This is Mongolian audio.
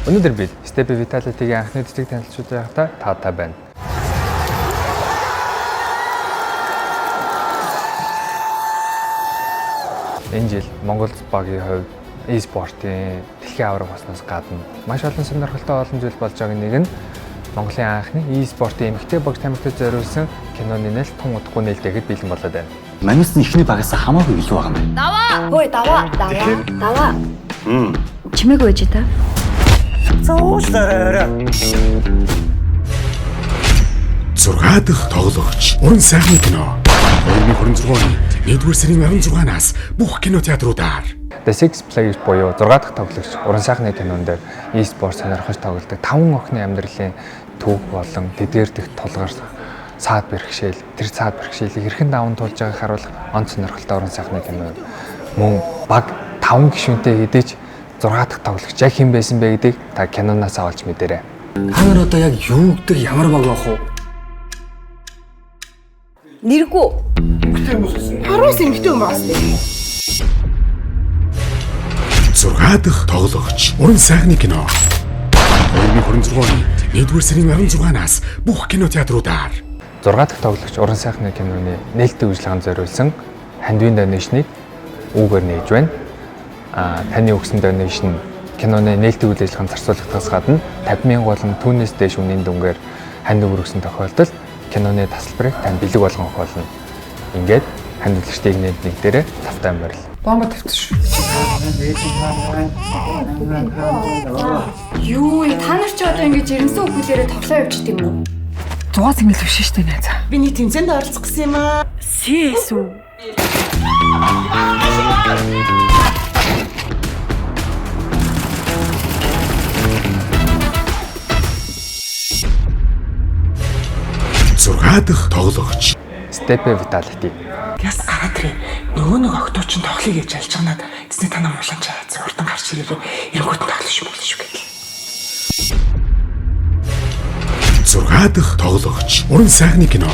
Өнөөдөр бид Step Vitality-гийн анхны цэцэг танилцуулж байхдаа таатай байна. Энэ жил Монгол багийн хувьд e-спортын дэлхийн аварга болсноос гадна маш олон сонирхолтой олон зүйл болж байгааг нэг нь Монголын анхны e-спортын эмэгтэй багш тамирчид зориулсан киноны нэлт тун удахгүй нээлттэйгэд бэлэн болоод байна. Манайс нь ихний багаас хамаагүй илүү байгаа юм байна. Даваа! Хөөе, даваа. Чимээгүй байж та. Цаашлаарай. 6 дахь тоглогч. Уран сайхны кино. 2026 оны 1-р сарын 16-наас бүх кинотеатруудаар. The Six Players буюу 6 дахь тоглогч уран сайхны кинон дээр e-спорт сонирхож тоглодог 5 охины амьдралын төв болон тэдгээр дэх тулгаар саад бэрхшээл тэр саад бэрхшээлийг хэрхэн даван туулж байгааг харуулах онц сонирхолтой уран сайхны кино. Мөн баг 5 гишүүнтэй хэдэж 6 дахь тоглогч яг хэн байсан бэ гэдгийг та киноноос олж мэдээрэй. Та нар одоо яг юу гэдэг ямар баг байх вэ? Нэргүй. Харуус эмхтэй юм байна. 6 дахь тоглогч. Уран сайхны кино. 2026 оны 1-р сарын 16-наас бүх кинотеатруудаар. 6 дахь тоглогч уран сайхны киноны нээлттэй үйлчлэгэнд зориулсан хандвийн донешныг үүгээр нээж байна. Таны өгсөн донешн киноны нээлттэй үйл ажиллагаанд зарцуулагдахаас гадна 50,000 болон түүнээс дээш үнийн дүнгээр ханд өргөсөн тохиолдолд киноны тасалбарыг тань бэлэг болгох болно. Ингээд ханд үзэгчдийг нэг дээрээ тавтай амарл. Бомба тавьчих шүү. Юу, та нар ч одоо ингэж жирэмсэн өгүүлээрээ тоглоо явчих тийм үү? 100 цэнгэл биш шүү дээ найзаа. Би нэг тэмцээнд оролцох гэсэн юм аа. CS үү? дахь тоглогч. Step Vitality. Яс гараад ирээ. Нөгөө нэг октоо ч тоглоё гэж ялж чанаад эцний танаа муулан чаац урдан гарч ирээ. Энгүүт тоглож шүү гэдэг. 6 дахь тоглогч. Уран сайхны кино.